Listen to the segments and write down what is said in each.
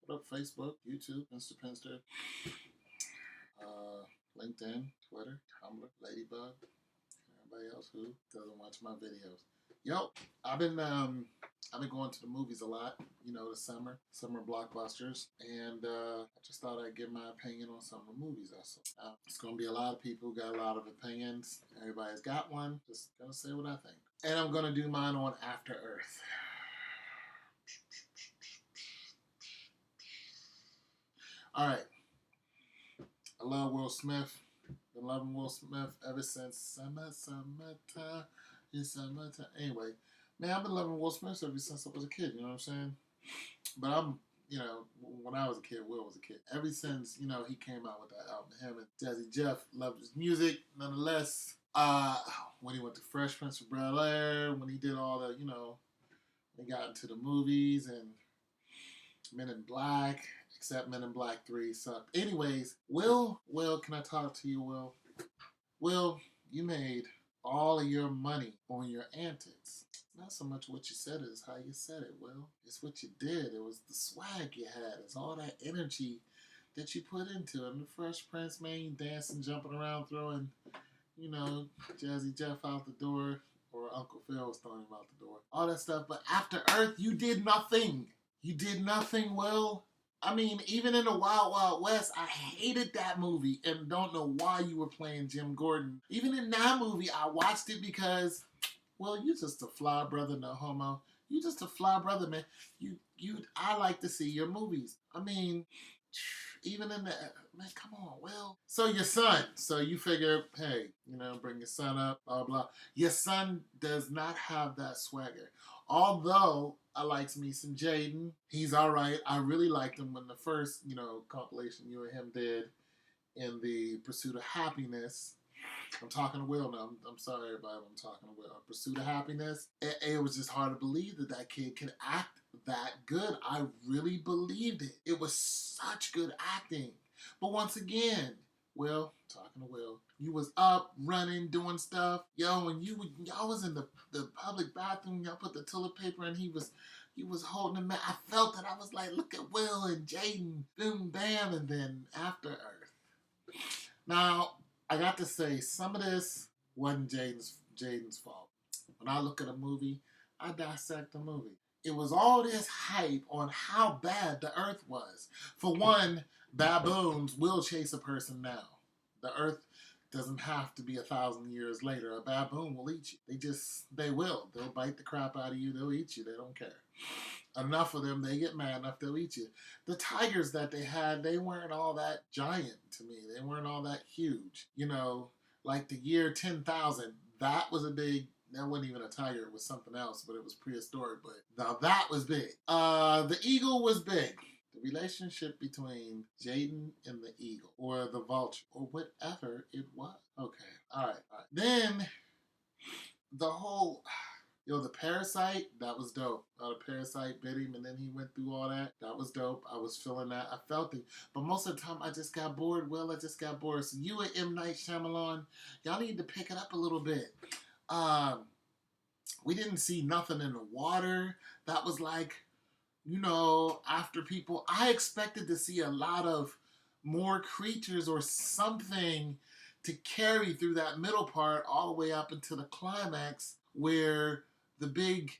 What up, Facebook, YouTube, Mr. Pinster, LinkedIn, Twitter, Tumblr, Ladybug, everybody else who doesn't watch my videos. Yo, I've been going to the movies a lot. You know, the summer blockbusters, and I just thought I'd give my opinion on some of the movies I saw. It's gonna be a lot of people who got a lot of opinions. Everybody's got one. Just gonna say what I think, and I'm gonna do mine on After Earth. All right, I love Will Smith. Been loving Will Smith ever since summertime. It's summertime. Anyway, man, I've been loving Will Smith ever since I was a kid. You know what I'm saying? But when I was a kid, Will was a kid. Ever since he came out with that album, him and Jazzy Jeff loved his music. Nonetheless, when he went to Fresh Prince of Bel Air, when he did all the, they got into the movies and Men in Black, except Men in Black 3 sucked. Anyways, Will, can I talk to you, Will? Will, you made all of your money on your antics. Not so much what you said, it's how you said it, Will. It's what you did. It was the swag you had. It's all that energy that you put into it. And the Fresh Prince, man, you dancing, jumping around, throwing, Jazzy Jeff out the door, or Uncle Phil was throwing him out the door. All that stuff. But After Earth, you did nothing. You did nothing, Will. I mean, even in the Wild Wild West, I hated that movie and don't know why you were playing Jim Gordon. Even in that movie, I watched it because, well, you just a fly brother, no homo. You just a fly brother, man. I like to see your movies. I mean, even in the, man, come on, Will. So your son, so you figure, hey, bring your son up, blah, blah. Your son does not have that swagger. Although I likes me some Jaden. He's all right. I really liked him when the first, compilation you and him did in the Pursuit of Happiness. I'm talking to Will now. I'm sorry, everybody. I'm talking to Will. Pursuit of Happiness. It was just hard to believe that kid could act that good. I really believed it. It was such good acting. But once again, Will, talking to Will, you was up, running, doing stuff. Yo, when y'all was in the public bathroom, y'all put the toilet paper and he was holding him. I felt it. I was like, look at Will and Jaden, boom, bam, and then After Earth. Now, I got to say, some of this wasn't Jaden's fault. When I look at a movie, I dissect the movie. It was all this hype on how bad the Earth was. For one, baboons will chase a person now. The Earth doesn't have to be 1,000 years later. A baboon will eat you. They will. They'll bite the crap out of you. They'll eat you. They don't care. Enough of them, they get mad enough, they'll eat you. The tigers that they had, they weren't all that giant to me. They weren't all that huge. Like the year 10,000, that wasn't even a tiger, it was something else, but it was prehistoric. But now that was big. The eagle was big. The relationship between Jaden and the eagle, or the vulture, or whatever it was. Okay, all right. Then, the whole... the Parasite, that was dope. The Parasite bit him and then he went through all that. That was dope. I was feeling that. I felt it. But most of the time, I just got bored. Well, I just got bored. So you and M. Night Shyamalan, y'all need to pick it up a little bit. We didn't see nothing in the water. That was like, after people. I expected to see a lot of more creatures or something to carry through that middle part all the way up into the climax where the big,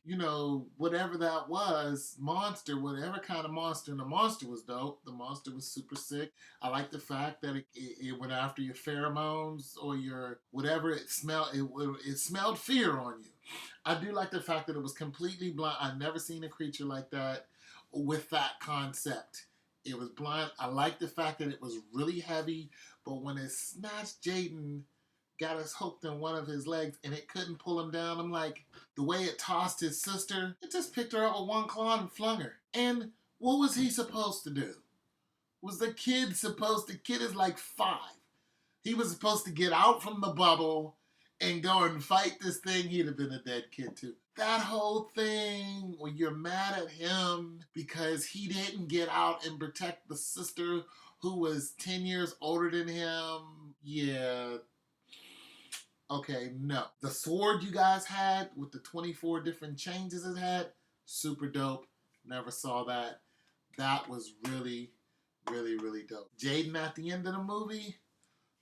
whatever that was, monster, whatever kind of monster, and the monster was dope. The monster was super sick. I like the fact that it went after your pheromones or your whatever it smelled. It smelled fear on you. I do like the fact that it was completely blind. I've never seen a creature like that with that concept. It was blind. I like the fact that it was really heavy, but when it snatched Jaden, got us hooked in one of his legs and it couldn't pull him down. I'm like, the way it tossed his sister, it just picked her up with one claw and flung her. And what was he supposed to do? The kid is like 5. He was supposed to get out from the bubble and go and fight this thing. He'd have been a dead kid too. That whole thing where you're mad at him because he didn't get out and protect the sister who was 10 years older than him. Yeah. Okay, no. The sword you guys had with the 24 different changes it had, super dope. Never saw that. That was really, really, really dope. Jaden at the end of the movie,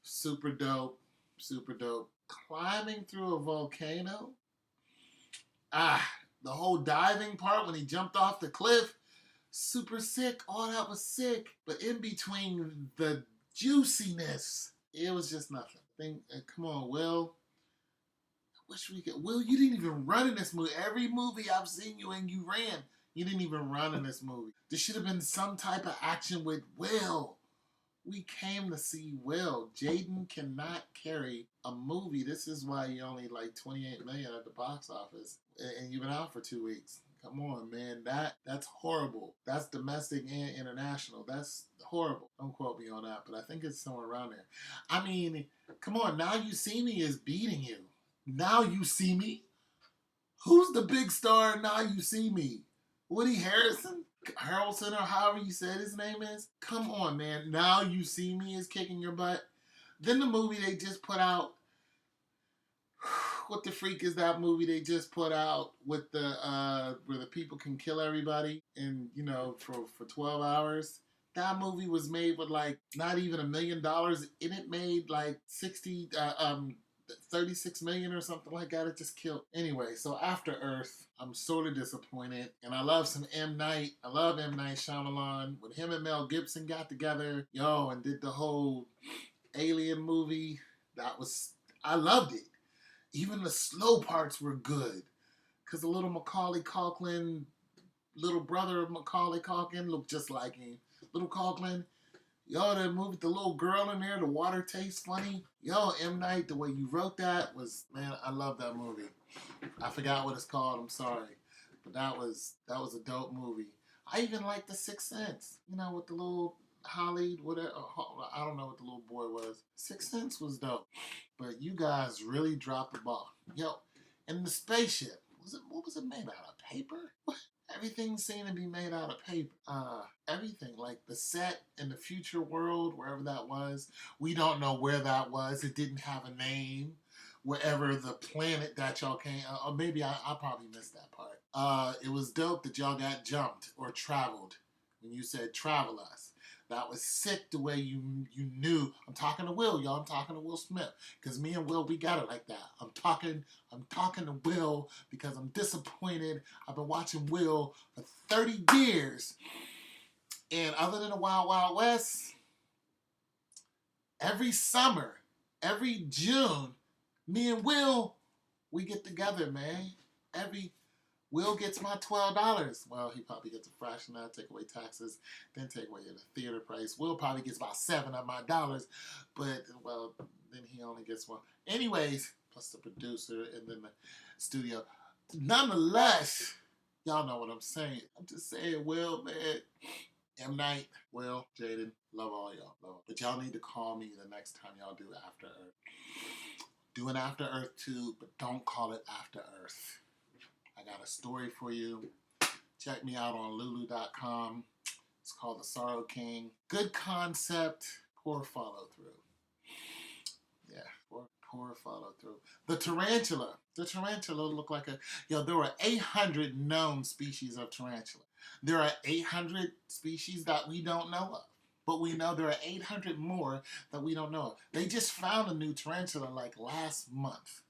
super dope, super dope. Climbing through a volcano. The whole diving part when he jumped off the cliff, super sick. All that was sick. But in between the juiciness, it was just nothing. Come on, Will. I wish we could. Will, you didn't even run in this movie. Every movie I've seen you in, you ran. You didn't even run in this movie. There should have been some type of action with Will. We came to see Will. Jaden cannot carry a movie. This is why you only like 28 million at the box office, and you've been out for 2 weeks. Come on, man. That's horrible. That's domestic and international. That's horrible. Don't quote me on that, but I think it's somewhere around there. I mean, come on. Now You See Me is beating you. Now You See Me. Who's the big star in Now You See Me? Woody Harrelson, or however you said his name is. Come on, man. Now You See Me is kicking your butt. Then the movie they just put out. What the freak is that movie they just put out with the where the people can kill everybody and for 12 hours? That movie was made with like not even $1 million, and it made like 36 million or something like that. It just killed. Anyway, so After Earth, I'm sort of disappointed. And I love some M. Night. I love M. Night Shyamalan. When him and Mel Gibson got together, and did the whole Alien movie, I loved it. Even the slow parts were good. Because the little Macaulay Culkin, little brother of Macaulay Culkin, looked just like him. Little Culkin. That movie, the little girl in there, the water tastes funny. M. Night, the way you wrote that was, man, I love that movie. I forgot what it's called, I'm sorry. But that was a dope movie. I even like The Sixth Sense, with the little Holly, whatever, I don't know what the little boy was. Sixth Sense was dope. But you guys really dropped the ball. And the spaceship, what was it made out of? Paper? What? Everything seemed to be made out of paper. Everything, like the set in the future world, wherever that was. We don't know where that was. It didn't have a name. Wherever the planet that y'all came, or maybe I probably missed that part. It was dope that y'all got jumped or traveled when you said travel us. That was sick the way you knew. I'm talking to Will, y'all. I'm talking to Will Smith. Because me and Will, we got it like that. I'm talking to Will because I'm disappointed. I've been watching Will for 30 years. And other than the Wild Wild West, every summer, every June, me and Will, we get together, man. Will gets my $12. Well, he probably gets a fraction of that, take away taxes, then take away the theater price. Will probably gets about $7 of my dollars, but, well, then he only gets one. Anyways, plus the producer and then the studio. Nonetheless, y'all know what I'm saying. I'm just saying, Will, man, M. Night, Will, Jaden, love all y'all. But y'all need to call me the next time y'all do After Earth. Do an After Earth too, but don't call it After Earth. I got a story for you. Check me out on lulu.com. It's called The Sorrow King. Good concept, poor follow through. Yeah, poor follow through. The tarantula. The tarantula looked like there were 800 known species of tarantula. There are 800 species that we don't know of. But we know there are 800 more that we don't know of. They just found a new tarantula like last month.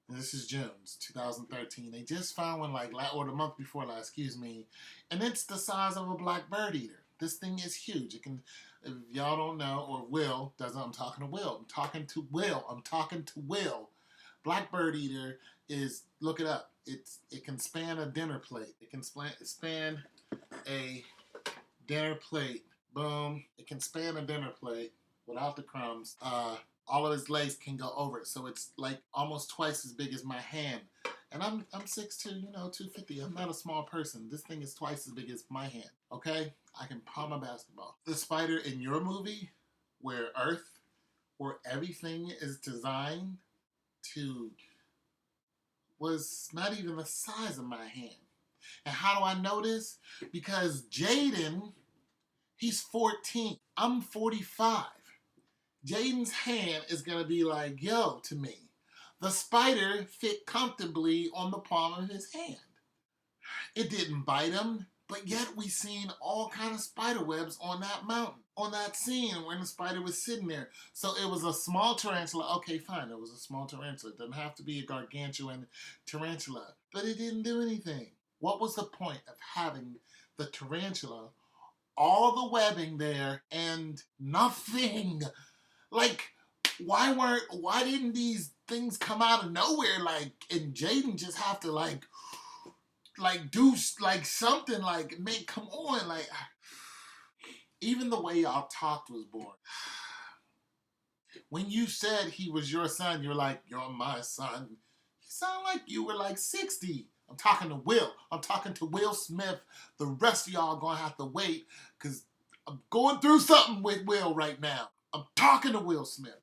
This is June 2013. They just found one or the month before last, excuse me. And it's the size of a black bird eater. This thing is huge. It can, if y'all don't know, or Will, I'm talking to Will. I'm talking to Will. Black bird eater is, look it up. It can span a dinner plate. It can span a dinner plate. Boom. It can span a dinner plate without the crumbs. All of his legs can go over it. So it's like almost twice as big as my hand. And I'm 6'2", 250. I'm not a small person. This thing is twice as big as my hand. Okay? I can palm a basketball. The spider in your movie, where everything is designed to, was not even the size of my hand. And how do I know this? Because Jaden, he's 14. I'm 45. Jaden's hand is going to be like, yo, to me. The spider fit comfortably on the palm of his hand. It didn't bite him, But yet we seen all kind of spider webs on that mountain, on that scene when the spider was sitting there. So it was a small tarantula. Okay, fine, it was a small tarantula. It doesn't have to be a gargantuan tarantula. But it didn't do anything. What was the point of having the tarantula, all the webbing there, and nothing? Like, why didn't these things come out of nowhere, like, and Jaden just have to like do like something, like, make, come on, like, even the way y'all talked was boring. When you said he was your son, you're like, you're my son. You sound like you were like 60. I'm talking to Will. I'm talking to Will Smith. The rest of y'all gonna have to wait, because I'm going through something with Will right now. I'm talking to Will Smith.